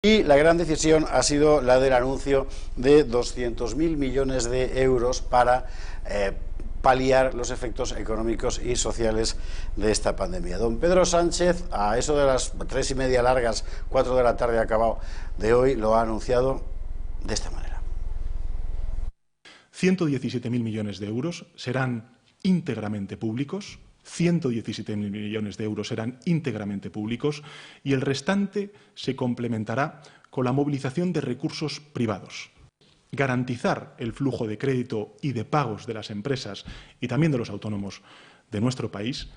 Y la gran decisión ha sido la del anuncio de 200.000 millones de euros para paliar los efectos económicos y sociales de esta pandemia. Don Pedro Sánchez, a eso de las 3:30 largas, 4 de la tarde acabado de hoy, lo ha anunciado de esta manera. 117.000 millones de euros serán íntegramente públicos, 117.000 millones de euros serán íntegramente públicos y el restante se complementará con la movilización de recursos privados. Garantizar el flujo de crédito y de pagos de las empresas y también de los autónomos de nuestro país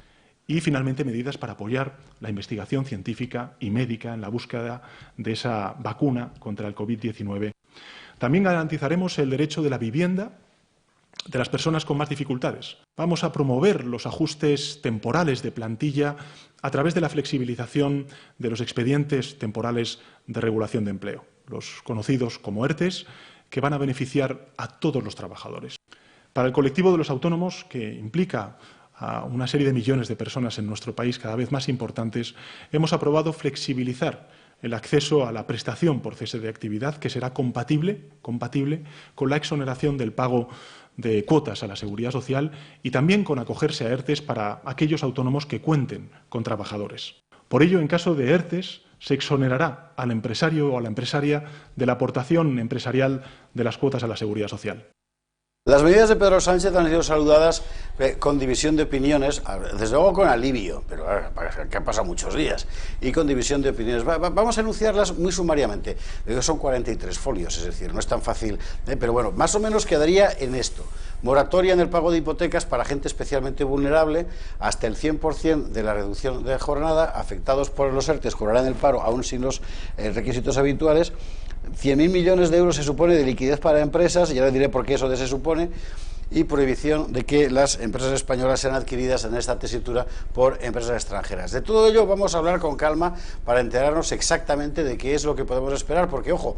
y, finalmente, medidas para apoyar la investigación científica y médica en la búsqueda de esa vacuna contra el COVID-19. También garantizaremos el derecho de la vivienda de las personas con más dificultades. Vamos a promover los ajustes temporales de plantilla a través de la flexibilización de los expedientes temporales de regulación de empleo, los conocidos como ERTEs, que van a beneficiar a todos los trabajadores. Para el colectivo de los autónomos, que implica a una serie de millones de personas en nuestro país cada vez más importantes, hemos aprobado flexibilizar el acceso a la prestación por cese de actividad, que será compatible con la exoneración del pago de cuotas a la Seguridad Social y también con acogerse a ERTEs para aquellos autónomos que cuenten con trabajadores. Por ello, en caso de ERTEs, se exonerará al empresario o a la empresaria de la aportación empresarial de las cuotas a la Seguridad Social. Las medidas de Pedro Sánchez han sido saludadas con división de opiniones, desde luego con alivio, pero que han pasado muchos días, y con división de opiniones. Vamos a enunciarlas muy sumariamente. Son 43 folios, es decir, no es tan fácil, pero bueno, más o menos quedaría en esto. Moratoria en el pago de hipotecas para gente especialmente vulnerable, hasta el 100% de la reducción de jornada, afectados por los ERTEs cobrarán el paro aún sin los requisitos habituales. 100.000 millones de euros se supone de liquidez para empresas, y ya les diré por qué eso de se supone, y prohibición de que las empresas españolas sean adquiridas en esta tesitura por empresas extranjeras. De todo ello vamos a hablar con calma para enterarnos exactamente de qué es lo que podemos esperar, porque, ojo,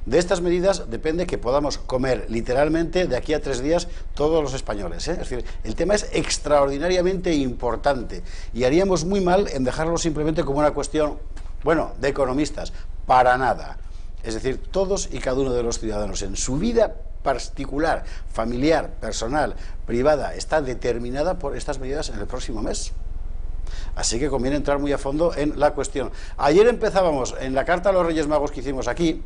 de estas medidas depende que podamos comer literalmente de aquí a 3 días todos los españoles, ¿eh? Es decir, el tema es extraordinariamente importante y haríamos muy mal en dejarlo simplemente como una cuestión, bueno, de economistas, para nada. Es decir, todos y cada uno de los ciudadanos en su vida particular, familiar, personal, privada, está determinada por estas medidas en el próximo mes. Así que conviene entrar muy a fondo en la cuestión. Ayer empezábamos, en la carta a los Reyes Magos que hicimos aquí,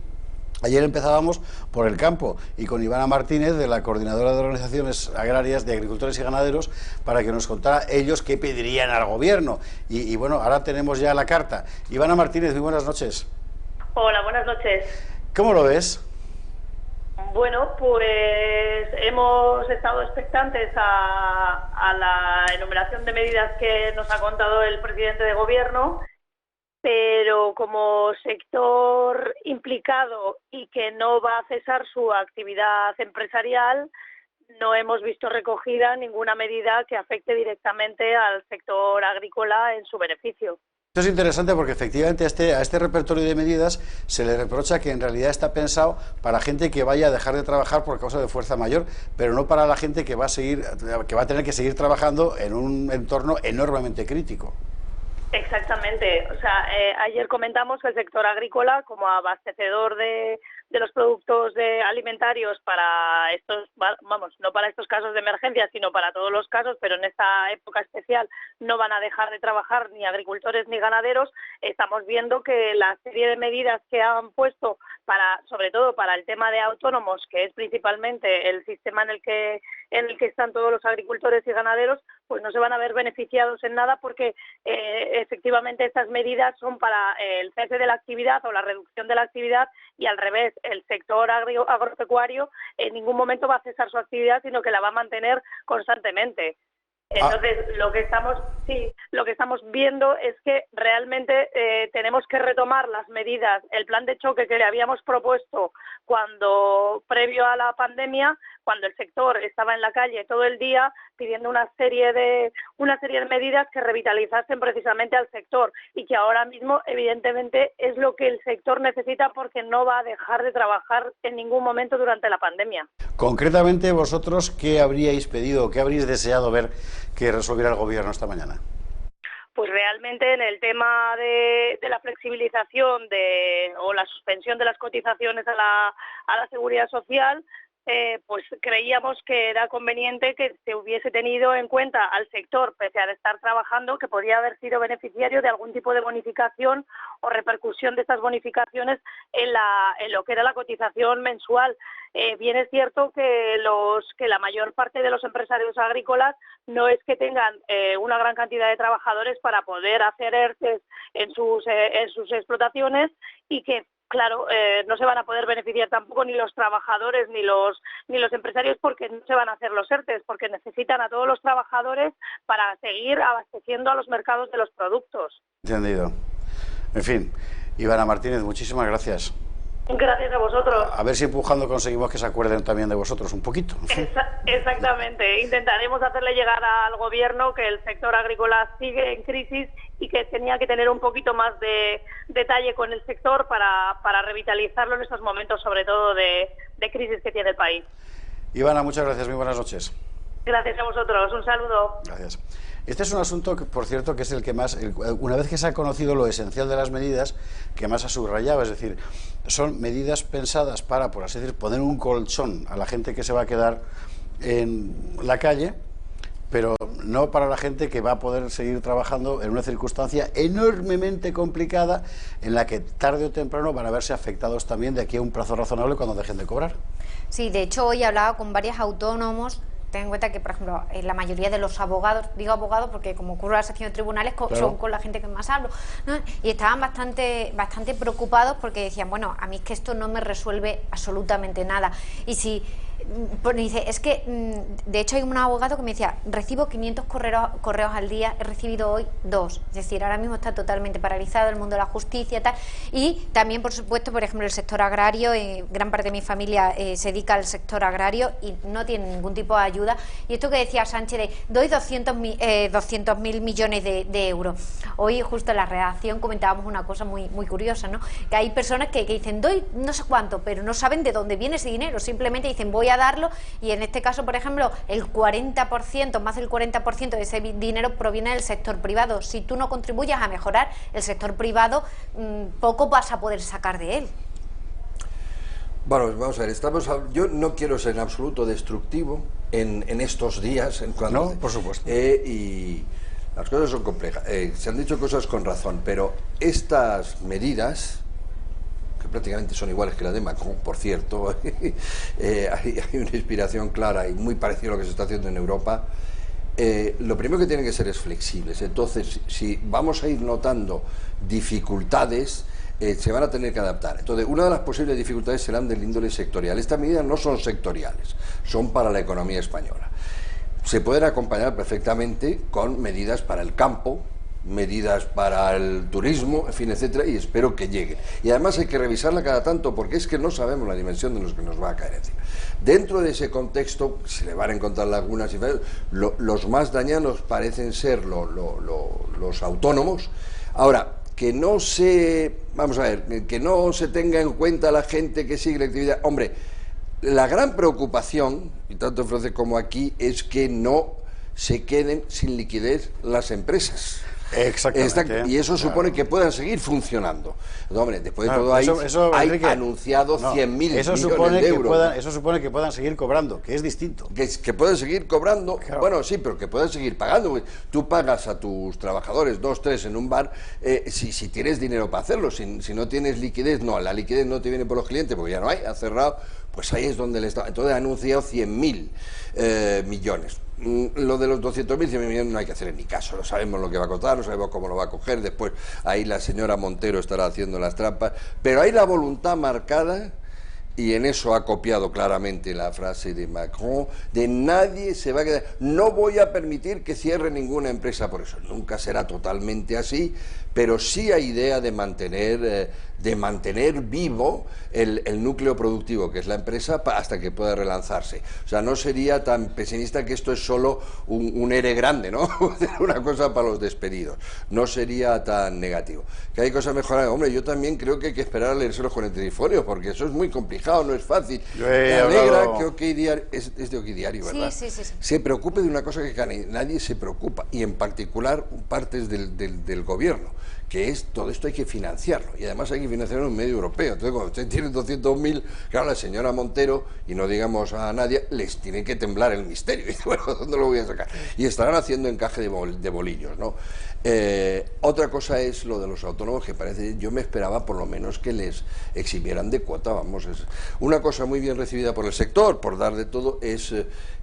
ayer empezábamos por el campo y con Ivana Martínez, de la Coordinadora de Organizaciones Agrarias de Agricultores y Ganaderos, para que nos contara ellos qué pedirían al gobierno. Y bueno, ahora tenemos ya la carta. Ivana Martínez, muy buenas noches. Hola, buenas noches. ¿Cómo lo ves? Bueno, pues hemos estado expectantes a la enumeración de medidas que nos ha contado el presidente de gobierno, pero como sector implicado y que no va a cesar su actividad empresarial, no hemos visto recogida ninguna medida que afecte directamente al sector agrícola en su beneficio. Esto es interesante porque efectivamente a este repertorio de medidas se le reprocha que en realidad está pensado para gente que vaya a dejar de trabajar por causa de fuerza mayor, pero no para la gente que va a tener que seguir trabajando en un entorno enormemente crítico. Exactamente. O sea, ayer comentamos que el sector agrícola, como abastecedor de los productos alimentarios para estos, vamos, no para estos casos de emergencia, sino para todos los casos, pero en esta época especial no van a dejar de trabajar ni agricultores ni ganaderos. Estamos viendo que la serie de medidas que han puesto sobre todo para el tema de autónomos, que es principalmente el sistema en el que están todos los agricultores y ganaderos, pues no se van a ver beneficiados en nada porque efectivamente estas medidas son para el cese de la actividad o la reducción de la actividad, y al revés, el sector agropecuario en ningún momento va a cesar su actividad, sino que la va a mantener constantemente. Entonces, lo que estamos viendo es que realmente tenemos que retomar las medidas, el plan de choque que le habíamos propuesto previo a la pandemia, cuando el sector estaba en la calle todo el día pidiendo una serie de medidas que revitalizasen precisamente al sector, y que ahora mismo evidentemente es lo que el sector necesita porque no va a dejar de trabajar en ningún momento durante la pandemia. Concretamente, vosotros, ¿qué habríais pedido, qué habríais deseado ver que resolviera el gobierno esta mañana? pues realmente en el tema de la flexibilización o la suspensión de las cotizaciones a la seguridad social, pues creíamos que era conveniente que se hubiese tenido en cuenta al sector, pese a estar trabajando, que podía haber sido beneficiario de algún tipo de bonificación o repercusión de estas bonificaciones en lo que era la cotización mensual. Bien es cierto que la mayor parte de los empresarios agrícolas no es que tengan una gran cantidad de trabajadores para poder hacer ERTEs en sus explotaciones, y que claro, no se van a poder beneficiar tampoco ni los trabajadores ni los empresarios, porque no se van a hacer los ERTEs, porque necesitan a todos los trabajadores para seguir abasteciendo a los mercados de los productos. Entendido. En fin, Ivana Martínez, muchísimas gracias. Gracias a vosotros. A ver si empujando conseguimos que se acuerden también de vosotros un poquito. Exactamente. Intentaremos hacerle llegar al gobierno que el sector agrícola sigue en crisis y que tenía que tener un poquito más de detalle con el sector para revitalizarlo en estos momentos, sobre todo de crisis que tiene el país. Ivana, muchas gracias. Muy buenas noches. Gracias a vosotros. Un saludo. Gracias. Este es un asunto que, por cierto, que es el que más, una vez que se ha conocido lo esencial de las medidas, que más ha subrayado, es decir, son medidas pensadas para, por así decir, poner un colchón a la gente que se va a quedar en la calle, pero no para la gente que va a poder seguir trabajando en una circunstancia enormemente complicada, en la que tarde o temprano van a verse afectados también de aquí a un plazo razonable cuando dejen de cobrar. Sí, de hecho hoy he hablado con varios autónomos. Ten en cuenta que, por ejemplo, la mayoría de los abogados, digo abogados porque como ocurre en la sección de tribunales, claro, son con la gente que más hablo, ¿no? Y estaban bastante preocupados porque decían, bueno, a mí es que esto no me resuelve absolutamente nada. Y si pues dice, es que de hecho hay un abogado que me decía, recibo 500 correos al día, he recibido hoy 2, es decir, ahora mismo está totalmente paralizado el mundo de la justicia, tal. Y también, por supuesto, por ejemplo, el sector agrario, gran parte de mi familia se dedica al sector agrario y no tiene ningún tipo de ayuda. Y esto que decía Sánchez de doy 200.000 millones de euros. Hoy justo en la redacción comentábamos una cosa muy curiosa, ¿no? Que hay personas que dicen doy no sé cuánto, pero no saben de dónde viene ese dinero, simplemente dicen voy a darlo, y en este caso, por ejemplo, el 40%, más del 40% de ese dinero proviene del sector privado. Si tú no contribuyes a mejorar el sector privado, poco vas a poder sacar de él. Bueno, vamos a ver, yo no quiero ser en absoluto destructivo en estos días. No, por supuesto. Y las cosas son complejas. Se han dicho cosas con razón, pero estas medidas, que prácticamente son iguales que la de Macron, por cierto, hay una inspiración clara y muy parecida a lo que se está haciendo en Europa. Lo primero que tienen que ser es flexibles. Entonces, si vamos a ir notando dificultades, se van a tener que adaptar. Entonces, una de las posibles dificultades serán del índole sectorial. Estas medidas no son sectoriales, son para la economía española. Se pueden acompañar perfectamente con medidas para el campo, medidas para el turismo, en fin, etcétera, y espero que lleguen. Y además hay que revisarla cada tanto, porque es que no sabemos la dimensión de los que nos va a caer encima. Dentro de ese contexto se le van a encontrar lagunas y los más dañanos parecen ser los autónomos. Ahora, que no se tenga en cuenta la gente que sigue la actividad. Hombre, la gran preocupación, y tanto en Francia como aquí, es que no se queden sin liquidez las empresas. Exactamente. Y eso supone que puedan seguir funcionando. Hombre, después de todo hay Enrique, anunciado 100.000 millones de euros. Eso supone que puedan seguir cobrando, que es distinto. Que puedan seguir cobrando, claro. Bueno, sí, pero que puedan seguir pagando. Tú pagas a tus trabajadores 2, 3 en un bar, si tienes dinero para hacerlo. Si no tienes liquidez, la liquidez no te viene por los clientes porque ya no hay, ha cerrado, pues ahí es donde le está. Entonces ha anunciado 100.000 millones. Lo de los 200.000, 100.000 millones no hay que hacer ni caso, no sabemos lo que va a costar, no sabemos cómo lo va a coger, después ahí la señora Montero estará haciendo las trampas, pero hay la voluntad marcada, y en eso ha copiado claramente la frase de Macron, de nadie se va a quedar, no voy a permitir que cierre ninguna empresa por eso, nunca será totalmente así, pero sí hay idea de mantener vivo el núcleo productivo, que es la empresa, hasta que pueda relanzarse. O sea, no sería tan pesimista que esto es solo un ERE grande, ¿no? Una cosa para los despedidos. No sería tan negativo. Que hay cosas mejoradas. Hombre, yo también creo que hay que esperar a leerse los 43 folios, porque eso es muy complicado, no es fácil. Me alegra que OK Diario, es de OK Diario, ¿verdad? Sí. Se preocupe de una cosa que nadie se preocupa, y en particular partes del gobierno, que es todo esto hay que financiarlo, y además hay que financiarlo en un medio europeo. Entonces, cuando ustedes tienen 200.000, claro, la señora Montero, y no digamos a nadie, les tiene que temblar el misterio. Y dice, bueno, ¿dónde lo voy a sacar? Y estarán haciendo encaje de bolillos, ¿no? Otra cosa es lo de los autónomos, que parece, yo me esperaba por lo menos que les eximieran de cuota, vamos. Es una cosa muy bien recibida por el sector, por dar de todo, es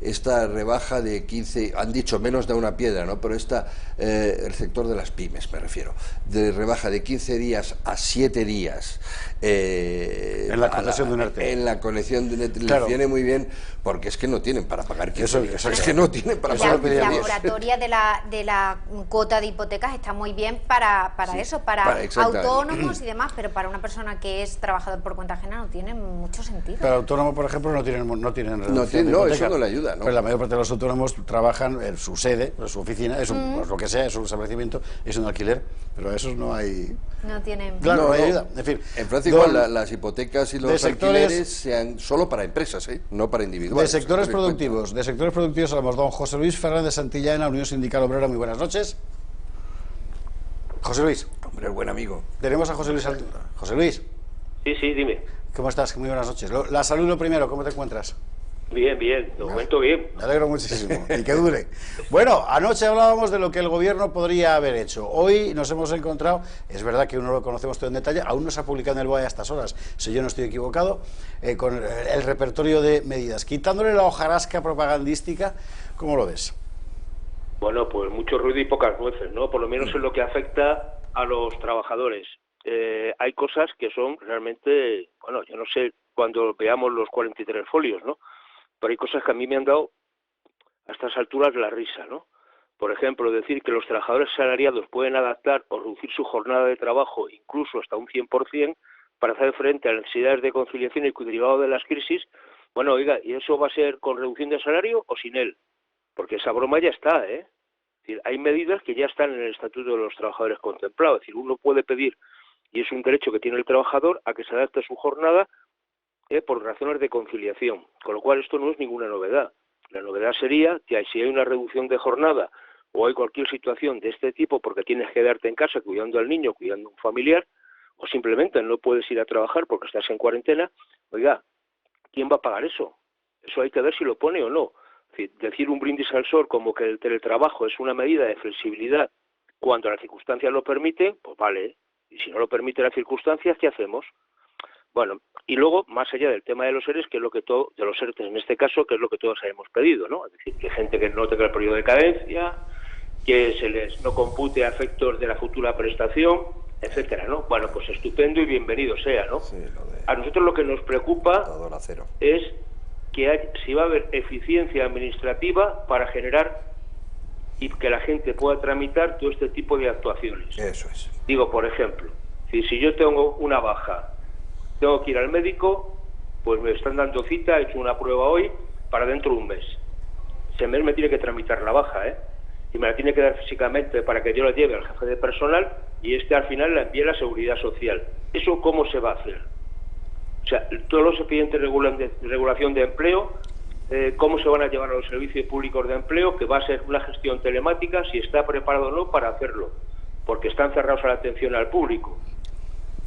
esta rebaja de 15, han dicho menos de una piedra, ¿no? Pero el sector de las pymes, me refiero, de rebaja de 15 días a 7 días. En la concesión de un ERTE. En la concesión de un ERTE, claro. Les viene muy bien, porque es que no tienen para pagar 15 días. Es que no tienen para pagar 15 La días. moratoria de la cuota de hipotecas está muy bien para Sí, eso, para exactamente. autónomos y demás, pero para una persona que es trabajador por cuenta ajena no tiene mucho sentido. Pero autónomo, por ejemplo, no tienen reducción de No, hipoteca. eso no le ayuda, ¿no? Pero la mayor parte de los autónomos trabajan en su sede, en su oficina, es pues lo que sea, es un establecimiento, es un alquiler, pero a esos no hay... No tienen... Claro, no hay No. ayuda. En fin, En Francia igual las hipotecas y los sectores- alquileres sean solo para empresas, no para individuales. de sectores productivos hablamos. Don José Luis Fernández Santillana, Unión Sindical Obrera, muy buenas noches. José Luis. Hombre, buen amigo. Tenemos a José Luis. José Luis, Sí, dime. ¿cómo estás? Muy buenas noches. La salud lo primero, ¿cómo te encuentras? Bien, de momento bien. Me alegro muchísimo y que dure. Bueno, anoche hablábamos de lo que el gobierno podría haber hecho. Hoy nos hemos encontrado, es verdad que uno lo conocemos todo en detalle, aún no se ha publicado en el BOE a estas horas, si yo no estoy equivocado, con el repertorio de medidas. Quitándole la hojarasca propagandística, ¿cómo lo ves? Bueno, pues mucho ruido y pocas nueces, ¿no? Por lo menos en lo que afecta a los trabajadores. Hay cosas que son realmente, bueno, yo no sé cuando veamos los 43 folios, ¿no? Pero hay cosas que a mí me han dado a estas alturas la risa, ¿no? Por ejemplo, decir que los trabajadores asalariados pueden adaptar o reducir su jornada de trabajo incluso hasta un 100% para hacer frente a las necesidades de conciliación y derivado de las crisis. Bueno, oiga, ¿y eso va a ser con reducción de salario o sin él? Porque esa broma ya está, ¿eh? Es decir, hay medidas que ya están en el Estatuto de los Trabajadores contemplado. Es decir, uno puede pedir, y es un derecho que tiene el trabajador, a que se adapte a su jornada por razones de conciliación. Con lo cual esto no es ninguna novedad. La novedad sería que si hay una reducción de jornada o hay cualquier situación de este tipo porque tienes que quedarte en casa cuidando al niño, cuidando a un familiar, o simplemente no puedes ir a trabajar porque estás en cuarentena, oiga, ¿quién va a pagar eso? Eso hay que ver si lo pone o no. Decir un brindis al sol como que el teletrabajo es una medida de flexibilidad cuando las circunstancias lo permiten, pues vale. Y si no lo permiten las circunstancias, ¿qué hacemos? Bueno, y luego, más allá del tema de los ERES, que es lo que de los ERTES en este caso, que es lo que todos hemos pedido, ¿no? Es decir, que gente que no tenga el periodo de cadencia, que se les no compute a efectos de la futura prestación, etcétera, ¿no? Bueno, pues estupendo y bienvenido sea, ¿no? Sí, a nosotros lo que nos preocupa es que si va a haber eficiencia administrativa para generar y que la gente pueda tramitar todo este tipo de actuaciones. Eso es. Digo, por ejemplo, si yo tengo una baja, tengo que ir al médico, pues me están dando cita, he hecho una prueba hoy, para dentro de un mes. Ese mes me tiene que tramitar la baja, y me la tiene que dar físicamente para que yo la lleve al jefe de personal y al final la envíe a la Seguridad Social. ¿Eso cómo se va a hacer? O sea, todos los expedientes de regulación de empleo, cómo se van a llevar a los servicios públicos de empleo, que va a ser una gestión telemática, si está preparado o no para hacerlo, porque están cerrados a la atención al público.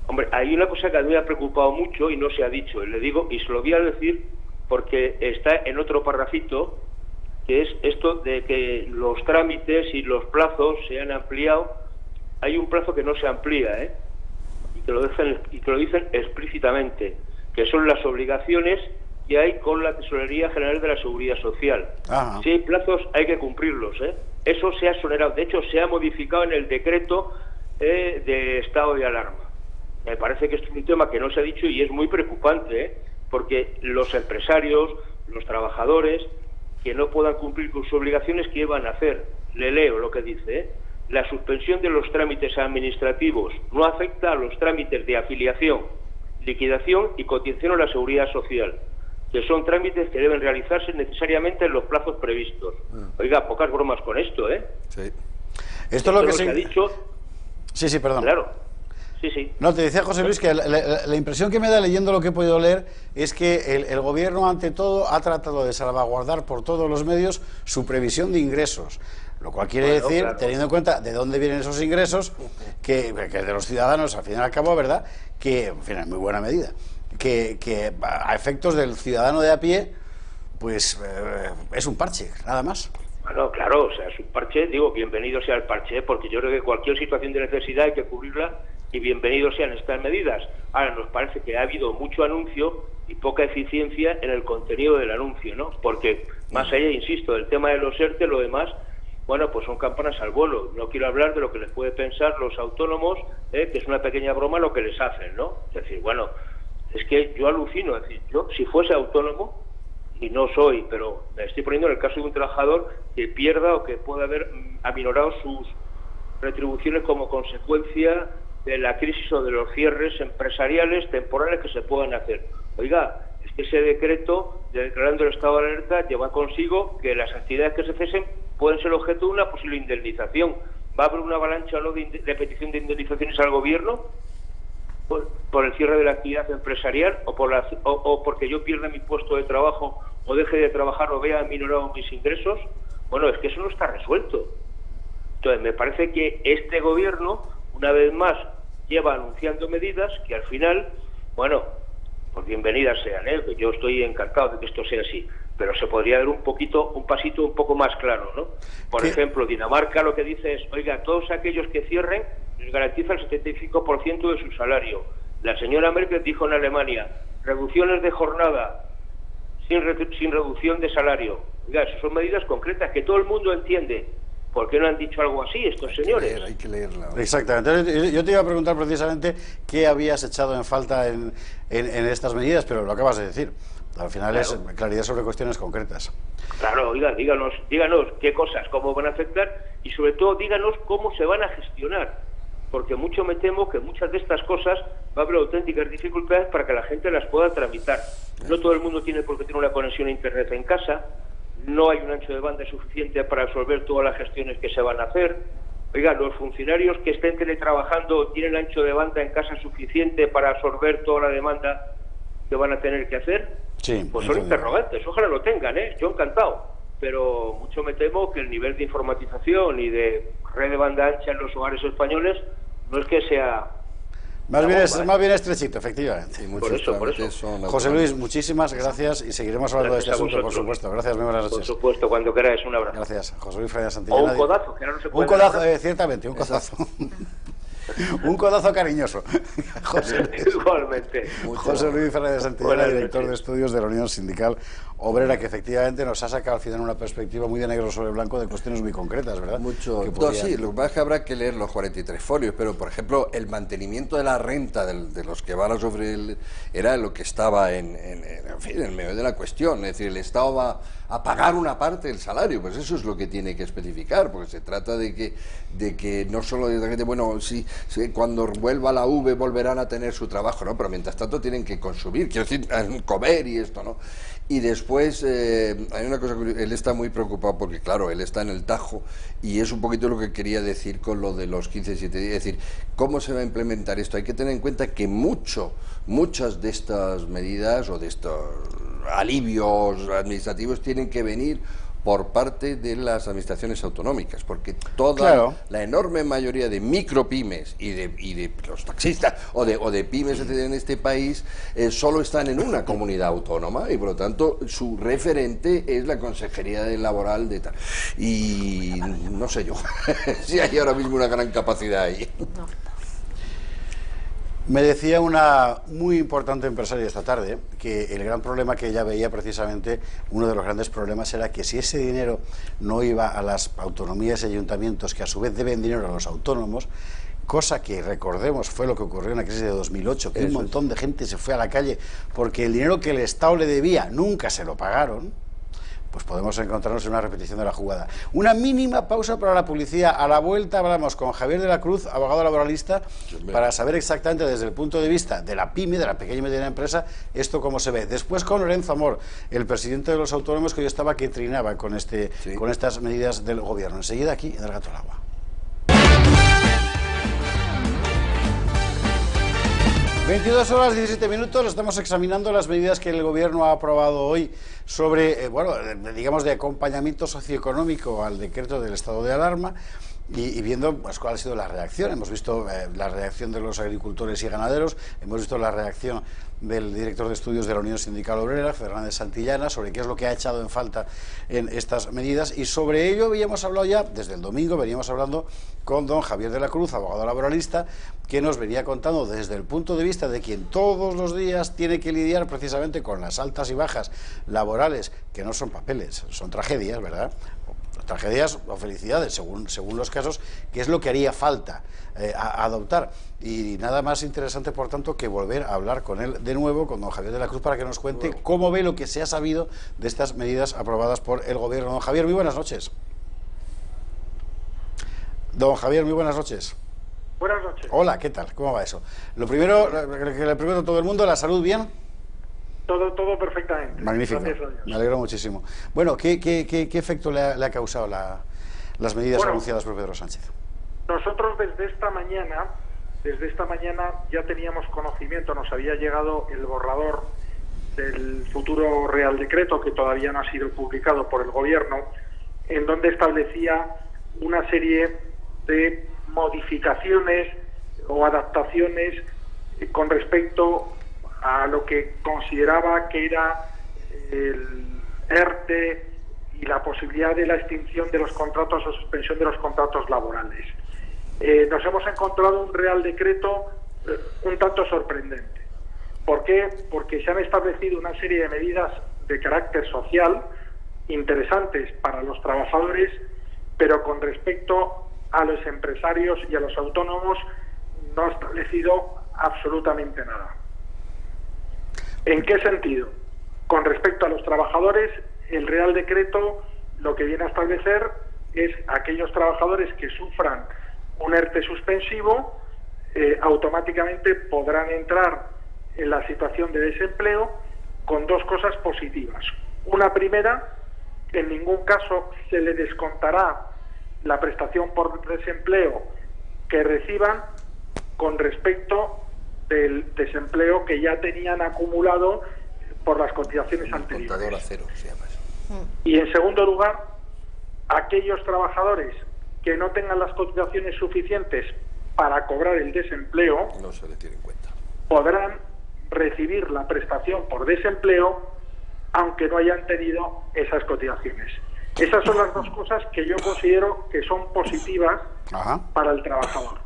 Hombre, hay una cosa que a mí me ha preocupado mucho y no se ha dicho, y le digo, y se lo voy a decir porque está en otro parrafito, que es esto de que los trámites y los plazos se han ampliado. Hay un plazo que no se amplía, y que lo dicen explícitamente, que son las obligaciones que hay con la Tesorería General de la Seguridad Social. Ajá. Si hay plazos, hay que cumplirlos, Eso se ha exonerado, de hecho se ha modificado en el decreto de estado de alarma. Me parece que esto es un tema que no se ha dicho y es muy preocupante, porque los empresarios, los trabajadores, que no puedan cumplir con sus obligaciones, ¿qué van a hacer? Le leo lo que dice, la suspensión de los trámites administrativos no afecta a los trámites de afiliación, liquidación y cotización a la seguridad social, que son trámites que deben realizarse necesariamente en los plazos previstos. Oiga, pocas bromas con esto, ¿eh? Sí. Esto es lo que se ha dicho. Sí, sí, perdón. Claro. Sí, sí. No, te decía José Luis que la impresión que me da leyendo lo que he podido leer es que el gobierno, ante todo, ha tratado de salvaguardar por todos los medios su previsión de ingresos. Lo cual quiere decir, claro, teniendo en cuenta de dónde vienen esos ingresos, que de los ciudadanos, al fin y al cabo, ¿verdad?, que, en fin, en muy buena medida, que a efectos del ciudadano de a pie, pues es un parche, nada más. Bueno, claro, o sea, es un parche, digo, bienvenido sea el parche, porque yo creo que cualquier situación de necesidad hay que cubrirla y bienvenidos sean estas medidas. Ahora, nos parece que ha habido mucho anuncio y poca eficiencia en el contenido del anuncio, ¿no? Porque, más allá, insisto, del tema de los ERTE, lo demás, bueno, pues son campanas al vuelo. No quiero hablar de lo que les puede pensar los autónomos, que es una pequeña broma lo que les hacen, ¿no? Es decir, bueno, es que yo alucino, es decir, yo si fuese autónomo, y no soy, pero me estoy poniendo en el caso de un trabajador que pierda o que pueda haber aminorado sus retribuciones como consecuencia de la crisis o de los cierres empresariales temporales que se puedan hacer. Oiga, es que ese decreto declarando el estado de alerta lleva consigo que las actividades que se cesen pueden ser objeto de una posible indemnización. ¿Va a haber una avalancha o no de petición de indemnizaciones al gobierno por el cierre de la actividad empresarial o porque yo pierda mi puesto de trabajo o deje de trabajar o vea aminorados mis ingresos? Bueno, es que eso no está resuelto. Entonces, me parece que este gobierno, una vez más, lleva anunciando medidas que al final, bueno, pues bienvenidas sean, ¿eh? Yo estoy encantado de que esto sea así, pero se podría dar un pasito un poco más claro, ¿no? Por ejemplo, Dinamarca lo que dice es, oiga, todos aquellos que cierren les garantiza el 75% de su salario. La señora Merkel dijo en Alemania, reducciones de jornada sin reducción de salario. Oiga, eso son medidas concretas que todo el mundo entiende. ¿Por qué no han dicho algo así estos señores? Hay que leerla. Exactamente. Yo te iba a preguntar precisamente qué habías echado en falta en estas medidas, pero lo acabas de decir. Al final, claro, es claridad sobre cuestiones concretas. Claro, oiga, díganos qué cosas, cómo van a afectar y sobre todo díganos cómo se van a gestionar. Porque mucho me temo que muchas de estas cosas va a haber auténticas dificultades para que la gente las pueda tramitar. No todo el mundo tiene por qué tener una conexión a Internet en casa. No hay un ancho de banda suficiente para absorber todas las gestiones que se van a hacer. Oiga, los funcionarios que estén teletrabajando tienen ancho de banda en casa suficiente para absorber toda la demanda que van a tener que hacer. Sí, pues son interrogantes, ojalá lo tengan, yo encantado. Pero mucho me temo que el nivel de informatización y de red de banda ancha en los hogares españoles no es que sea... Más bien estrechito, efectivamente. Sí, por eso. José Luis, muchísimas gracias y seguiremos hablando de este asunto, por supuesto. Gracias, muy buenas noches. Por supuesto, cuando queráis, un abrazo. Gracias, José Luis Freire Santillana. O un codazo, que ahora no se puede. Un codazo, ciertamente, un codazo. Un codazo cariñoso. Igualmente. José Luis Fernández Santillana, director de estudios de la Unión Sindical Obrera, que efectivamente nos ha sacado al final una perspectiva muy de negro sobre blanco de cuestiones muy concretas, ¿verdad? Mucho. Sí, lo que pasa es que habrá que leer los 43 folios, pero por ejemplo, el mantenimiento de la renta de los que van a sufrir era lo que estaba en medio de la cuestión. Es decir, el Estado va a pagar una parte del salario, pues eso es lo que tiene que especificar, porque se trata de que no solo de gente, bueno, sí, cuando vuelva la V volverán a tener su trabajo, ¿no? Pero mientras tanto tienen que consumir, quiero decir, comer y esto, ¿no? Y después hay una cosa que él está muy preocupado porque, claro, él está en el Tajo y es un poquito lo que quería decir con lo de los 15-7 días, es decir, ¿cómo se va a implementar esto? Hay que tener en cuenta que muchas de estas medidas o de estos alivios administrativos tienen que venir por parte de las administraciones autonómicas, porque la enorme mayoría de micropymes y de los taxistas o de pymes en este país solo están en una comunidad autónoma y por lo tanto su referente es la Consejería de Laboral de tal. Y no sé yo si hay ahora mismo una gran capacidad ahí. No. Me decía una muy importante empresaria esta tarde que el gran problema que ella veía, precisamente uno de los grandes problemas, era que si ese dinero no iba a las autonomías y ayuntamientos, que a su vez deben dinero a los autónomos, cosa que, recordemos, fue lo que ocurrió en la crisis de 2008, que un montón de gente se fue a la calle porque el dinero que el Estado le debía nunca se lo pagaron, pues podemos encontrarnos en una repetición de la jugada. Una mínima pausa para la publicidad. A la vuelta hablamos con Javier de la Cruz, abogado laboralista, para saber exactamente desde el punto de vista de la PYME, de la pequeña y mediana empresa, esto cómo se ve. Después con Lorenzo Amor, el presidente de los autónomos, que yo estaba que trinaba con estas medidas del gobierno. Enseguida aquí en El Gato al Agua. 22 horas 17 minutos, estamos examinando las medidas que el Gobierno ha aprobado hoy sobre, digamos, de acompañamiento socioeconómico al decreto del estado de alarma y viendo pues, cuál ha sido la reacción. Hemos visto la reacción de los agricultores y ganaderos, hemos visto la reacción del director de estudios de la Unión Sindical Obrera, Fernández Santillana, sobre qué es lo que ha echado en falta en estas medidas, y sobre ello habíamos hablado ya, desde el domingo veníamos hablando con don Javier de la Cruz, abogado laboralista, que nos venía contando desde el punto de vista de quien todos los días tiene que lidiar precisamente con las altas y bajas laborales, que no son papeles, son tragedias, ¿verdad? Tragedias o felicidades, según los casos, que es lo que haría falta adoptar. Y nada más interesante, por tanto, que volver a hablar con él de nuevo, con don Javier de la Cruz, para que nos cuente cómo ve lo que se ha sabido de estas medidas aprobadas por el Gobierno. Don Javier, muy buenas noches. Don Javier, muy buenas noches. Buenas noches. Hola, ¿qué tal? ¿Cómo va eso? Lo primero, que le pregunto a todo el mundo, ¿la salud bien? Todo perfectamente. Magnífico, me alegro muchísimo. Bueno, ¿qué efecto le ha causado las medidas anunciadas por Pedro Sánchez? Nosotros desde esta mañana ya teníamos conocimiento, nos había llegado el borrador del futuro Real Decreto, que todavía no ha sido publicado por el Gobierno, en donde establecía una serie de modificaciones o adaptaciones con respecto a lo que consideraba que era el ERTE y la posibilidad de la extinción de los contratos o suspensión de los contratos laborales. Nos hemos encontrado un Real Decreto un tanto sorprendente. ¿Por qué? Porque se han establecido una serie de medidas de carácter social interesantes para los trabajadores, pero con respecto a los empresarios y a los autónomos no ha establecido absolutamente nada. ¿En qué sentido? Con respecto a los trabajadores, el Real Decreto lo que viene a establecer es aquellos trabajadores que sufran un ERTE suspensivo, automáticamente podrán entrar en la situación de desempleo con dos cosas positivas. Una primera, que en ningún caso se le descontará la prestación por desempleo que reciban con respecto del desempleo que ya tenían acumulado por las cotizaciones anteriores. Contador a cero, se llama eso. Y en segundo lugar, aquellos trabajadores que no tengan las cotizaciones suficientes para cobrar el desempleo, no se le tiene en cuenta, podrán recibir la prestación por desempleo aunque no hayan tenido esas cotizaciones. Esas son las dos cosas que yo considero que son positivas para el trabajador.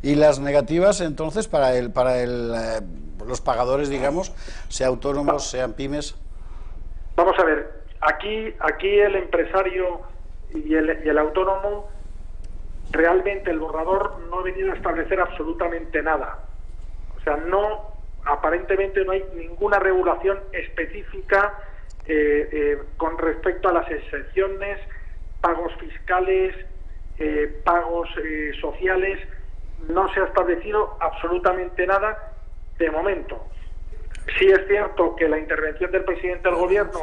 Y las negativas, entonces, para los pagadores, digamos, sea autónomos, sean pymes. Vamos a ver, aquí el empresario y el autónomo, realmente el borrador no ha venido a establecer absolutamente nada. O sea, aparentemente no hay ninguna regulación específica con respecto a las exenciones, pagos fiscales, pagos sociales. No se ha establecido absolutamente nada de momento. Sí es cierto que la intervención del presidente del Gobierno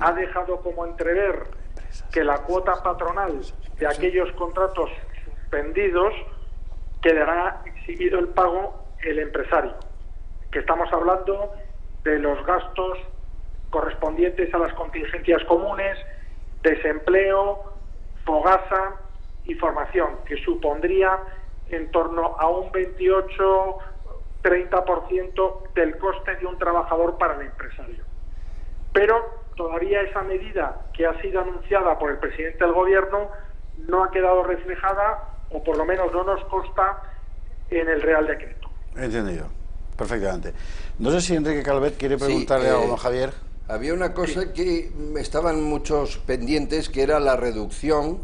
ha dejado como entrever que la cuota patronal de aquellos contratos suspendidos quedará eximido el pago el empresario, que estamos hablando de los gastos correspondientes a las contingencias comunes, desempleo, fogasa y formación, que supondría en torno a un 28-30% del coste de un trabajador para el empresario. Pero todavía esa medida que ha sido anunciada por el presidente del Gobierno no ha quedado reflejada, o por lo menos no nos consta, en el Real Decreto. Entendido, perfectamente. No sé si Enrique Calvet quiere preguntarle algo a don Javier. Había una cosa que estaban muchos pendientes, que era la reducción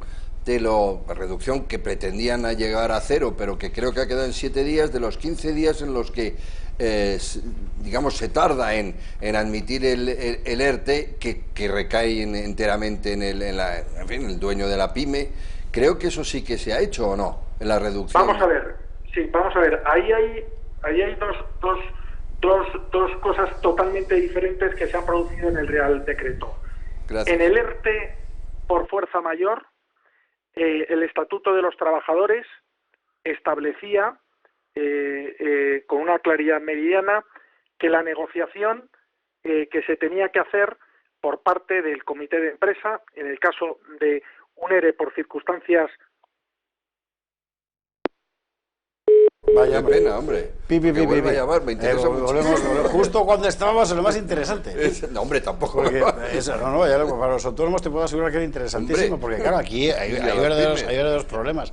de la reducción que pretendían llegar a 0, pero que creo que ha quedado en 7 días, de los 15 días en los que, digamos, se tarda en admitir el ERTE, que recae enteramente en el dueño de la pyme. Creo que eso sí que se ha hecho, ¿o no?, en la reducción. Vamos a ver, sí, vamos a ver. Ahí hay dos cosas totalmente diferentes que se han producido en el Real Decreto. Gracias. En el ERTE por fuerza mayor, el Estatuto de los Trabajadores establecía con una claridad meridiana que la negociación que se tenía que hacer por parte del comité de empresa, en el caso de un ERE por circunstancias... Vaya pena, hombre. Vuelve a llamar, me interesa mucho. Volvemos, justo cuando estábamos en lo más interesante. No, hombre, tampoco. Porque para los autónomos te puedo asegurar que era interesantísimo, hombre, porque claro, aquí hay verdaderos problemas.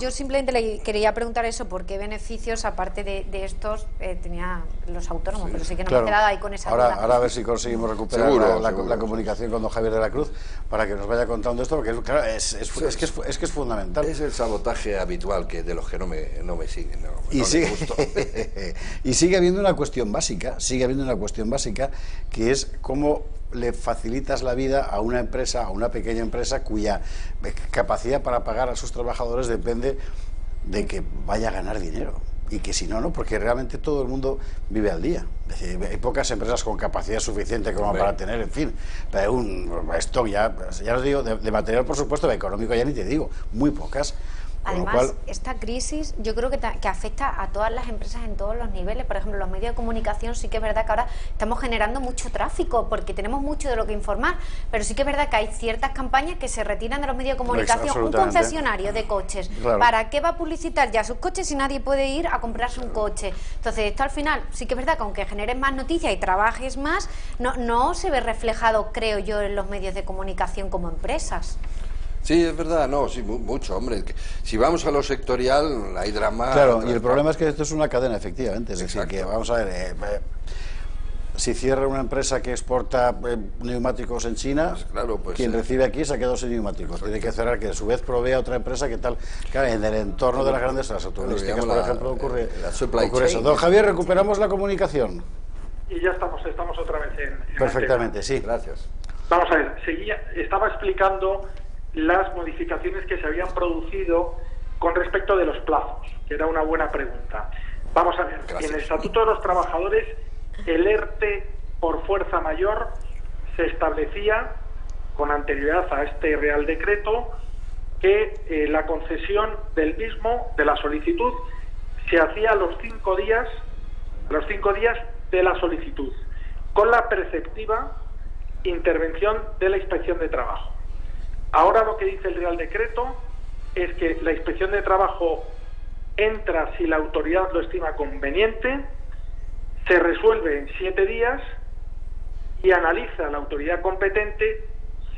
Yo simplemente le quería preguntar eso, ¿por qué beneficios, aparte de estos, tenía los autónomos? Sí, pero sí que nos hemos quedado ahí con esa duda. Ahora a ver si conseguimos recuperar la comunicación con don Javier de la Cruz para que nos vaya contando esto, porque claro, es que es fundamental. Es el sabotaje habitual de los que no me siguen. Y sigue habiendo una cuestión básica, que es cómo le facilitas la vida a una empresa, a una pequeña empresa cuya capacidad para pagar a sus trabajadores depende de que vaya a ganar dinero. Y que si no, porque realmente todo el mundo vive al día. Es decir, hay pocas empresas con capacidad suficiente como para tener, en fin, un stock ya os digo, de material, por supuesto, de económico ya ni te digo, muy pocas. Además, esta crisis yo creo que afecta a todas las empresas en todos los niveles. Por ejemplo, los medios de comunicación, sí que es verdad que ahora estamos generando mucho tráfico porque tenemos mucho de lo que informar, pero sí que es verdad que hay ciertas campañas que se retiran de los medios de comunicación. Un concesionario de coches, claro, ¿para qué va a publicitar ya sus coches si nadie puede ir a comprarse un coche? Entonces, esto al final sí que es verdad que aunque generes más noticias y trabajes más, no se ve reflejado, creo yo, en los medios de comunicación como empresas. Sí, es verdad, sí, mucho, hombre. Si vamos a lo sectorial, hay drama. Claro, y el problema es que esto es una cadena, efectivamente. Es decir, que vamos a ver, si cierra una empresa que exporta neumáticos en China, quien recibe aquí se ha quedado sin neumáticos. Tiene que cerrar, que a su vez provee a otra empresa que tal. Claro, en el entorno de las grandes automovilísticas, por ejemplo, ocurre eso. Don Javier, recuperamos la comunicación. Y ya estamos otra vez en perfectamente, sí. Gracias. Vamos a ver, estaba explicando las modificaciones que se habían producido con respecto de los plazos, que era una buena pregunta. Vamos a ver, en el Estatuto de los Trabajadores, el ERTE por fuerza mayor se establecía con anterioridad a este Real Decreto que la concesión del mismo, de la solicitud, se hacía a los 5 días de la solicitud, con la preceptiva intervención de la Inspección de Trabajo. Ahora lo que dice el Real Decreto es que la Inspección de Trabajo entra si la autoridad lo estima conveniente, se resuelve en 7 días y analiza la autoridad competente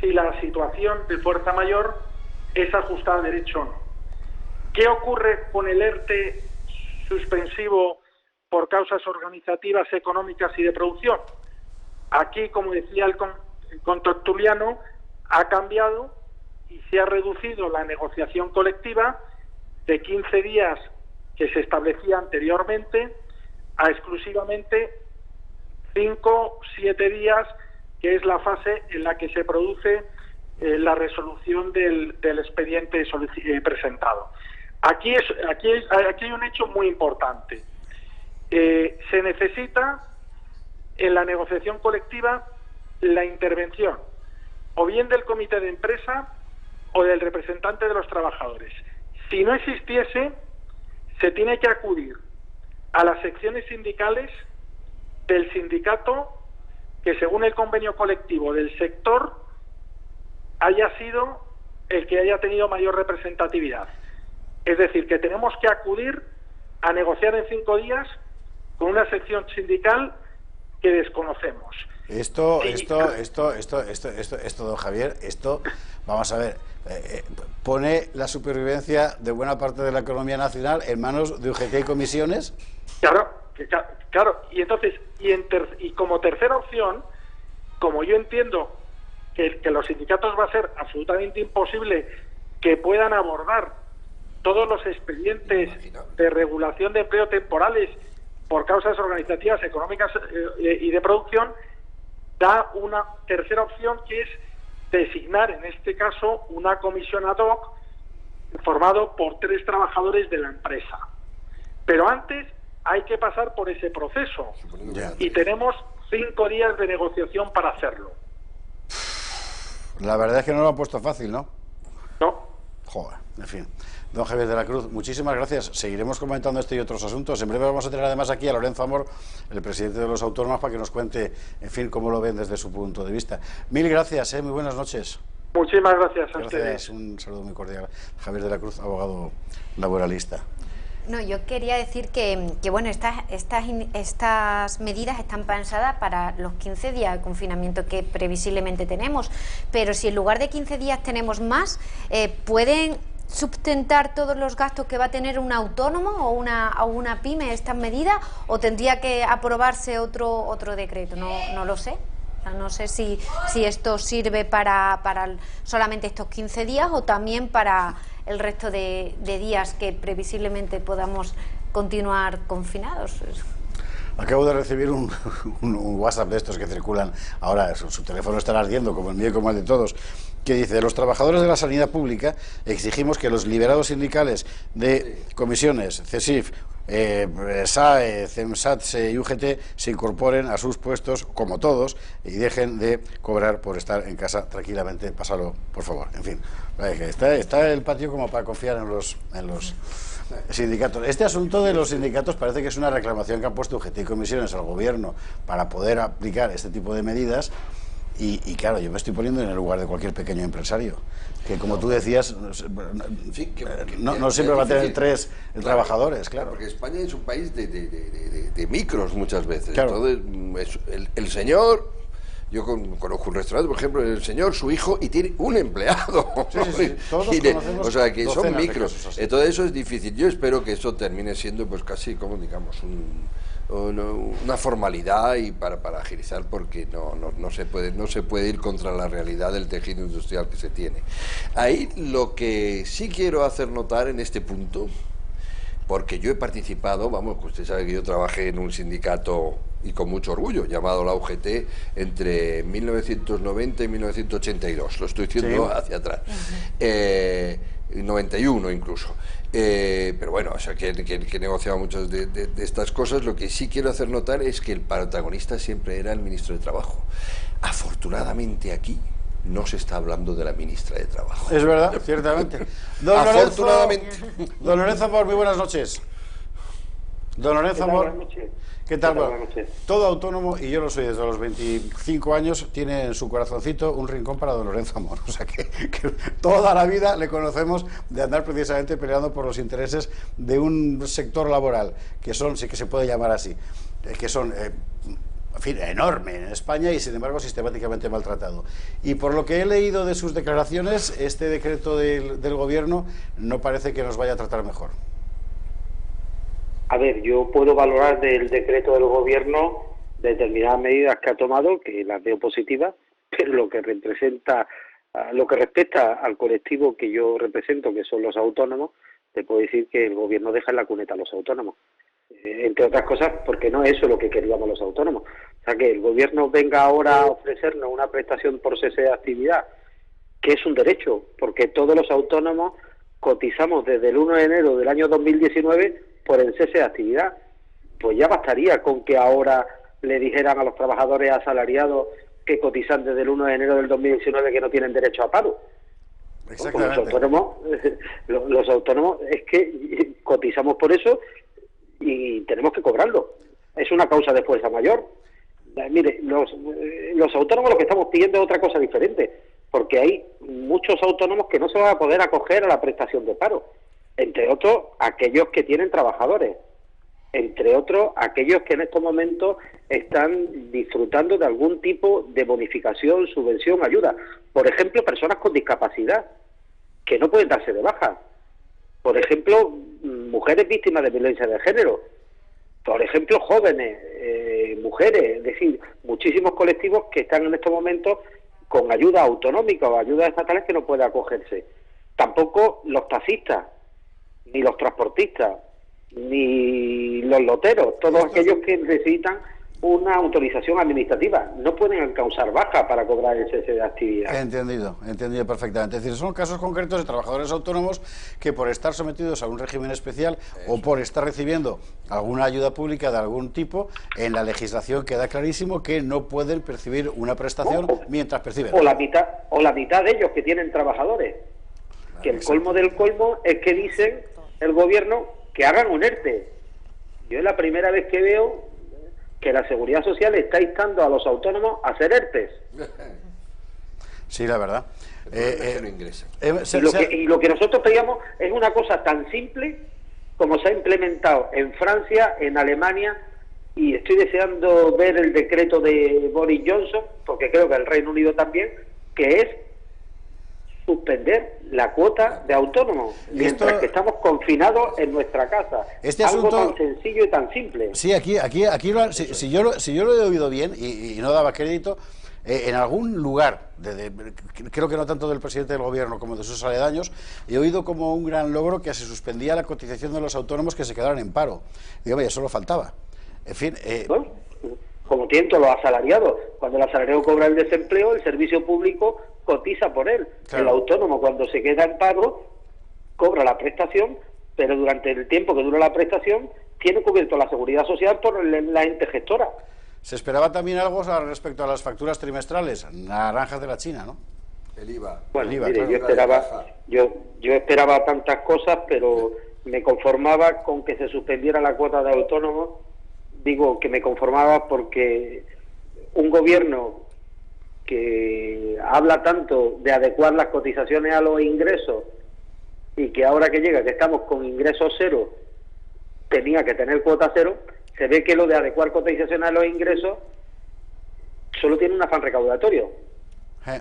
si la situación de fuerza mayor es ajustada a derecho o no. ¿Qué ocurre con el ERTE suspensivo por causas organizativas, económicas y de producción? Aquí, como decía el contertuliano, ha cambiado y se ha reducido la negociación colectiva de 15 días que se establecía anteriormente a exclusivamente 5-7 días, que es la fase en la que se produce la resolución del expediente presentado. Aquí hay un hecho muy importante. Se necesita en la negociación colectiva la intervención o bien del comité de empresa o del representante de los trabajadores. Si no existiese, se tiene que acudir a las secciones sindicales del sindicato que, según el convenio colectivo del sector, haya sido el que haya tenido mayor representatividad. Es decir, que tenemos que acudir a negociar en 5 días con una sección sindical que desconocemos. Esto, don Javier, vamos a ver, pone la supervivencia de buena parte de la economía nacional en manos de UGT y comisiones. Claro, y entonces, y como tercera opción, como yo entiendo que los sindicatos va a ser absolutamente imposible que puedan abordar todos los expedientes de regulación de empleo temporales por causas organizativas, económicas y de producción, da una tercera opción, que es designar, en este caso, una comisión ad hoc formado por 3 trabajadores de la empresa. Pero antes hay que pasar por ese proceso y tenemos 5 días de negociación para hacerlo. La verdad es que no lo han puesto fácil, ¿no? No. Joder, en fin. Don Javier de la Cruz, muchísimas gracias. Seguiremos comentando este y otros asuntos. En breve vamos a tener además aquí a Lorenzo Amor, el presidente de los autónomos, para que nos cuente, en fin, cómo lo ven desde su punto de vista. Mil gracias, muy buenas noches. Muchísimas gracias a ustedes. Un saludo muy cordial. Javier de la Cruz, abogado laboralista. No, yo quería decir que bueno, estas medidas están pensadas para los 15 días de confinamiento que previsiblemente tenemos, pero si en lugar de 15 días tenemos más, pueden sustentar todos los gastos que va a tener un autónomo o una pyme estas medidas, o tendría que aprobarse otro decreto. No lo sé. O sea, no sé si esto sirve para solamente estos 15 días o también para el resto de días que previsiblemente podamos continuar confinados. Acabo de recibir un WhatsApp de estos que circulan ahora, su teléfono estará ardiendo, como el mío y como el de todos, que dice: los trabajadores de la sanidad pública exigimos que los liberados sindicales de comisiones, CESIF, SAE, CEMSAT y UGT se incorporen a sus puestos, como todos, y dejen de cobrar por estar en casa tranquilamente. Pásalo, por favor. En fin, está el patio como para confiar en los sindicatos. Este asunto de los sindicatos parece que es una reclamación que han puesto UGT y comisiones al gobierno para poder aplicar este tipo de medidas. Y claro, yo me estoy poniendo en el lugar de cualquier pequeño empresario, que como tú decías, no siempre va a tener 3 trabajadores, claro. Porque España es un país de micros muchas veces. Claro. Entonces, el señor, yo conozco un restaurante, por ejemplo, el señor, su hijo, y tiene un empleado. Sí. Todos conocemos, o sea, que son micros. Así. Entonces eso es difícil. Yo espero que eso termine siendo, pues casi, como digamos, una formalidad, y para agilizar, porque no se puede ir contra la realidad del tejido industrial que se tiene. Ahí lo que sí quiero hacer notar en este punto, porque yo he participado, usted sabe que yo trabajé en un sindicato, y con mucho orgullo, llamado la UGT, entre 1990 y 1982, lo estoy diciendo hacia atrás. 91 incluso, pero bueno, o sea, que he negociado muchas de estas cosas. Lo que sí quiero hacer notar es que el protagonista siempre era el ministro de Trabajo. Afortunadamente aquí no se está hablando de la ministra de Trabajo. Es verdad, ciertamente. Afortunadamente. Don Lorenzo Amor, muy buenas noches. Don Lorenzo Amor, ¿qué tal? Bueno, todo autónomo, y yo lo soy desde los 25 años, tiene en su corazoncito un rincón para don Lorenzo Amor. O sea que toda la vida le conocemos de andar precisamente peleando por los intereses de un sector laboral, que son, sí que se puede llamar así, que son, en fin, enorme en España, y sin embargo sistemáticamente maltratado. Y por lo que he leído de sus declaraciones, este decreto del gobierno no parece que nos vaya a tratar mejor. A ver, yo puedo valorar del decreto del gobierno determinadas medidas que ha tomado, que las veo positivas, pero lo que respecta al colectivo que yo represento, que son los autónomos, te puedo decir que el gobierno deja en la cuneta a los autónomos. Entre otras cosas, porque no es eso lo que queríamos los autónomos. O sea, que el gobierno venga ahora a ofrecernos una prestación por cese de actividad, que es un derecho, porque todos los autónomos cotizamos desde el 1 de enero del año 2019 por el cese de actividad. Pues ya bastaría con que ahora le dijeran a los trabajadores asalariados que cotizan desde el 1 de enero del 2019 que no tienen derecho a paro. Exactamente. Los autónomos es que cotizamos por eso y tenemos que cobrarlo. Es una causa de fuerza mayor. Mire, los autónomos lo que estamos pidiendo es otra cosa diferente, porque hay muchos autónomos que no se van a poder acoger a la prestación de paro. Entre otros, aquellos que tienen trabajadores, entre otros, aquellos que en estos momentos están disfrutando de algún tipo de bonificación, subvención, ayuda. Por ejemplo, personas con discapacidad, que no pueden darse de baja. Por ejemplo, mujeres víctimas de violencia de género. Por ejemplo, jóvenes, mujeres, es decir, muchísimos colectivos que están en estos momentos con ayuda autonómica o ayudas estatales que no puede acogerse. Tampoco los taxistas, ni los transportistas, ni los loteros, todos aquellos que necesitan una autorización administrativa. No pueden causar baja para cobrar el cese de actividad. Entendido perfectamente. Es decir, son casos concretos de trabajadores autónomos que por estar sometidos a un régimen especial o por estar recibiendo alguna ayuda pública de algún tipo, en la legislación queda clarísimo que no pueden percibir una prestación mientras perciben. O la mitad de ellos que tienen trabajadores. Que el colmo del colmo es que dicen el gobierno que hagan un ERTE. Yo es la primera vez que veo que la Seguridad Social está instando a los autónomos a hacer ERTEs. Sí, la verdad. Y lo que nosotros pedíamos es una cosa tan simple como se ha implementado en Francia, en Alemania, y estoy deseando ver el decreto de Boris Johnson, porque creo que el Reino Unido también, que es suspender la cuota de autónomos mientras que estamos confinados en nuestra casa. Algo tan sencillo y tan simple. Sí, aquí si yo lo he oído bien y no daba crédito, en algún lugar, creo que no tanto del presidente del gobierno como de sus aledaños, he oído como un gran logro que se suspendía la cotización de los autónomos que se quedaron en paro. Dígame, eso lo faltaba. En fin... Bueno, como tienen todos los asalariados. Cuando el asalariado cobra el desempleo, el servicio público cotiza por él. Claro. El autónomo, cuando se queda en paro, cobra la prestación, pero durante el tiempo que dura la prestación, tiene cubierto la seguridad social por la ente gestora. Se esperaba también algo respecto a las facturas trimestrales, naranjas de la China, ¿no? El IVA. Bueno, mire, claro. yo esperaba tantas cosas, pero me conformaba con que se suspendiera la cuota de autónomos. Digo que me conformaba porque un gobierno que habla tanto de adecuar las cotizaciones a los ingresos y que ahora que llega, que estamos con ingresos cero, tenía que tener cuota cero, se ve que lo de adecuar cotizaciones a los ingresos solo tiene un afán recaudatorio,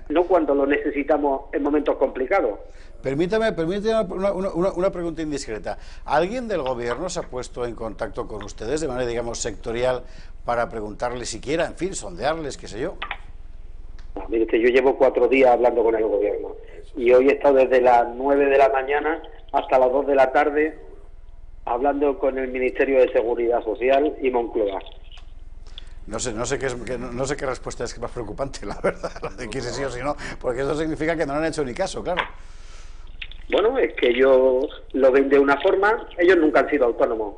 no cuando lo necesitamos en momentos complicados. Permítame una pregunta indiscreta. ¿Alguien del gobierno se ha puesto en contacto con ustedes de manera, digamos, sectorial para preguntarles siquiera, en fin, sondearles, qué sé yo? No, mire, yo llevo 4 días hablando con el gobierno y hoy he estado desde las 9 de la mañana hasta las 2 de la tarde hablando con el Ministerio de Seguridad Social y Moncloa. No sé qué respuesta es más preocupante, la verdad, la de que sí o sí no, porque eso significa que no le han hecho ni caso, claro. Bueno, es que ellos lo ven de una forma, ellos nunca han sido autónomos.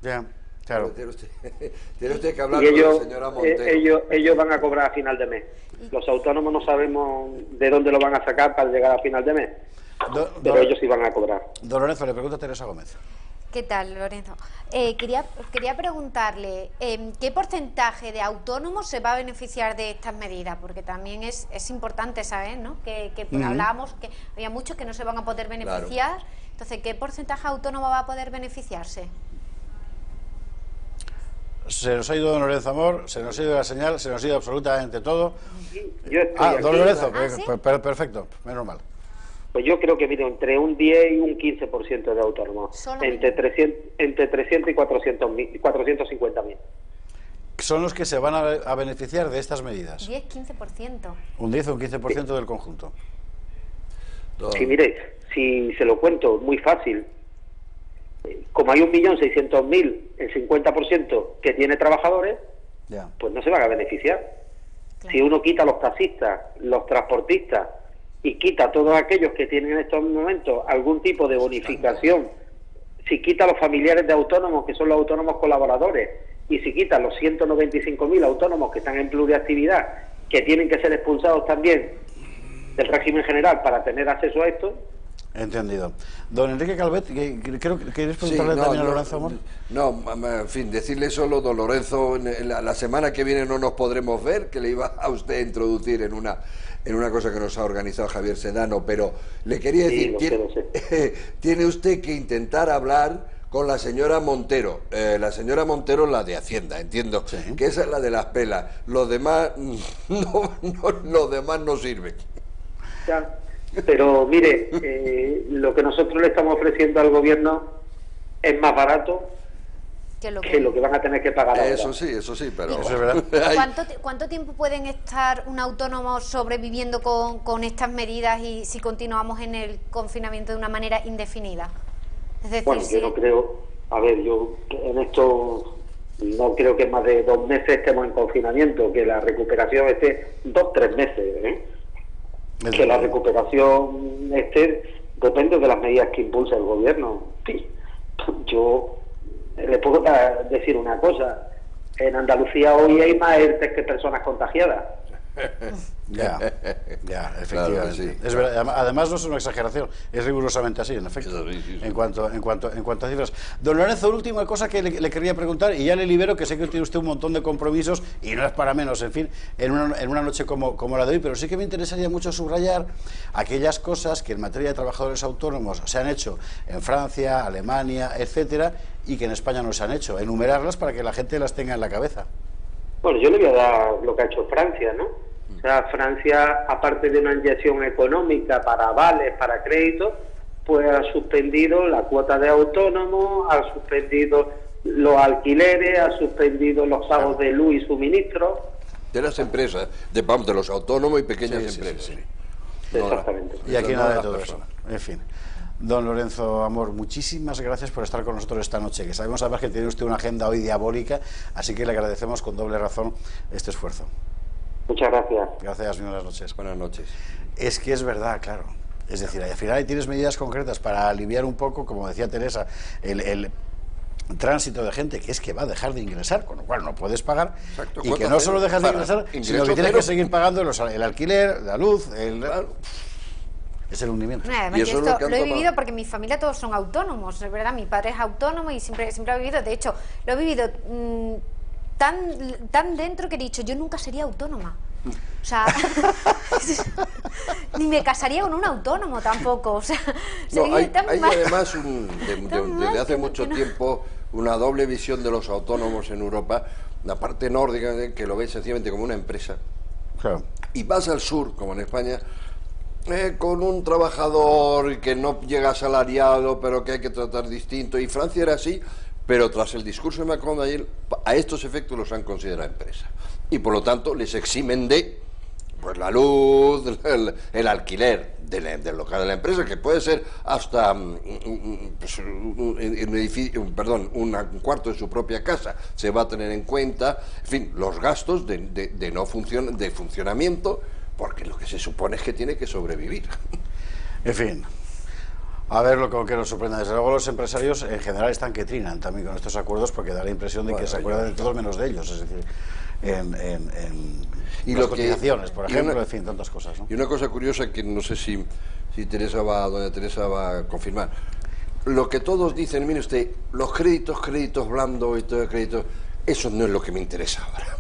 Ya, claro. Tiene usted que hablar y ellos, con la señora Montero. Ellos van a cobrar a final de mes. Los autónomos no sabemos de dónde lo van a sacar para llegar a final de mes, pero ellos sí van a cobrar. Don Lorenzo, le pregunta a Teresa Gómez. ¿Qué tal, Lorenzo? Quería preguntarle, ¿qué porcentaje de autónomos se va a beneficiar de estas medidas? Porque también es importante saber, ¿no? Que hablábamos que había muchos que no se van a poder beneficiar. Claro. Entonces, ¿qué porcentaje autónomo va a poder beneficiarse? Se nos ha ido don Lorenzo Amor, se nos ha ido la señal, se nos ha ido absolutamente todo. Don Lorenzo, ¿sí? Perfecto, menos mal. Pues yo creo que, mire, entre un 10 y un 15% de autónomos, entre 300 y 450.000. Son los que se van a beneficiar de estas medidas. 10-15%. Un 10 o un 15% del conjunto. Sí, mire, si se lo cuento, muy fácil. Como hay 1.600.000, el 50% que tiene trabajadores, pues no se van a beneficiar. Claro. Si uno quita a los taxistas, los transportistas, y quita a todos aquellos que tienen en estos momentos algún tipo de bonificación, si quita a los familiares de autónomos, que son los autónomos colaboradores, y si quita a los 195.000 autónomos que están en pluriactividad, que tienen que ser expulsados también del régimen general para tener acceso a esto. Entendido. Don Enrique Calvet, creo que queréis preguntarle también a Lorenzo Amor. No, en fin, decirle solo, don Lorenzo, la semana que viene no nos podremos ver, que le iba a usted a introducir en una cosa que nos ha organizado Javier Sedano, pero le quería decir, tiene usted que intentar hablar con la señora Montero. La señora Montero, la de Hacienda, entiendo, sí, que esa es la de las pelas. Los demás no sirven. Ya. Pero mire, lo que nosotros le estamos ofreciendo al gobierno es más barato Que lo que van a tener que pagar ahora. Eso sí, pero... Eso es verdad. ¿Cuánto tiempo pueden estar un autónomo sobreviviendo con estas medidas y si continuamos en el confinamiento de una manera indefinida? Es decir, bueno, yo no creo... A ver, yo en esto no creo que más de 2 meses estemos en confinamiento, que la recuperación esté 2-3 meses, que la recuperación depende de las medidas que impulsa el gobierno. Sí. Yo le puedo decir una cosa: en Andalucía hoy hay más ERTE que personas contagiadas. Ya, efectivamente. Claro, sí, es verdad. Además no es una exageración, es rigurosamente así, en efecto. Sí. En cuanto a cifras. Don Lorenzo, última cosa que le quería preguntar, y ya le libero, que sé que tiene usted un montón de compromisos y no es para menos, en fin, en una noche como la de hoy, pero sí que me interesaría mucho subrayar aquellas cosas que en materia de trabajadores autónomos se han hecho en Francia, Alemania, etcétera, y que en España no se han hecho, enumerarlas para que la gente las tenga en la cabeza. Bueno, yo le voy a dar lo que ha hecho Francia, ¿no? O sea, Francia, aparte de una inyección económica para avales, para créditos, pues ha suspendido la cuota de autónomos, ha suspendido los alquileres, ha suspendido los pagos de luz y suministros. De las empresas, de los autónomos y pequeñas empresas. Sí. Exactamente. Y aquí nada de todo eso. En fin. Don Lorenzo Amor, muchísimas gracias por estar con nosotros esta noche, que sabemos además que tiene usted una agenda hoy diabólica, así que le agradecemos con doble razón este esfuerzo. Muchas gracias. Gracias, buenas noches. Buenas noches. Es que es verdad, claro. Es decir, al final ahí tienes medidas concretas para aliviar un poco, como decía Teresa, el tránsito de gente que es que va a dejar de ingresar, con lo cual no puedes pagar. Exacto. Y que no solo dejas de ingresar, sino que tienes que seguir pagando el alquiler, la luz, es el hundimiento. Además, yo esto lo he vivido porque mi familia todos son autónomos, es verdad, mi padre es autónomo y siempre ha vivido, de hecho, lo he vivido tan dentro que he dicho, yo nunca sería autónoma. O sea, ni me casaría con un autónomo tampoco. O sea, no, hay además desde hace mucho tiempo una doble visión de los autónomos en Europa, la parte nórdica que lo ve sencillamente como una empresa. Claro. Y vas al sur, como en España, con un trabajador que no llega asalariado, pero que hay que tratar distinto. Y Francia era así, pero tras el discurso de Macron de ayer, a estos efectos los han considerado empresa. Y por lo tanto les eximen de pues la luz, el alquiler del local de la empresa, que puede ser hasta un cuarto de su propia casa, se va a tener en cuenta, en fin, los gastos de funcionamiento, porque lo que se supone es que tiene que sobrevivir. En fin, a ver lo que nos sorprende. Desde luego los empresarios en general están que trinan también con estos acuerdos, porque da la impresión de que se acuerdan de todos menos de ellos, es decir, y las cotizaciones, por ejemplo, en fin, tantas cosas, ¿no? Y una cosa curiosa que no sé si doña Teresa va a confirmar. Lo que todos dicen, mire usted, los créditos blandos y todo el crédito, eso no es lo que me interesa ahora.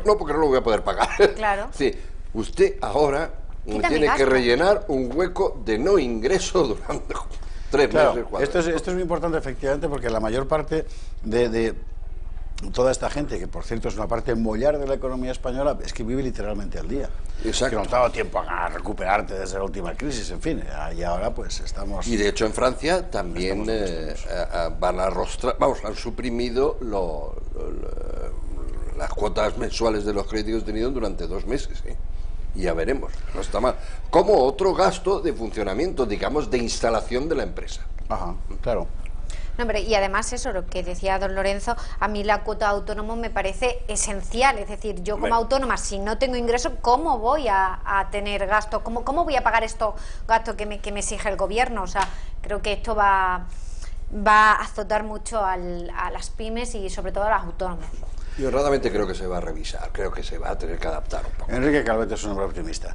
No, porque no lo voy a poder pagar. Claro. Sí, usted ahora tiene que rellenar un hueco de no ingreso durante 3 meses. Esto es muy importante, efectivamente, porque la mayor parte de toda esta gente, que por cierto es una parte mollar de la economía española, es que vive literalmente al día. Exacto. Que no te ha dado tiempo a recuperarte desde la última crisis, en fin, y ahora pues estamos... Y de hecho en Francia también han suprimido las cuotas mensuales de los créditos tenidos durante 2 meses, y ya veremos, no está mal. Como otro gasto de funcionamiento, digamos, de instalación de la empresa. Ajá, claro. No, hombre, y además eso, lo que decía don Lorenzo, a mí la cuota de autónomo me parece esencial, es decir, yo como autónoma, si no tengo ingresos, ¿cómo voy a tener gastos? ¿Cómo voy a pagar estos gastos que me exige el gobierno? O sea, creo que esto va a azotar mucho a las pymes y sobre todo a los autónomos. Yo honradamente creo que se va a revisar, creo que se va a tener que adaptar un poco. Enrique Calvet es un hombre optimista.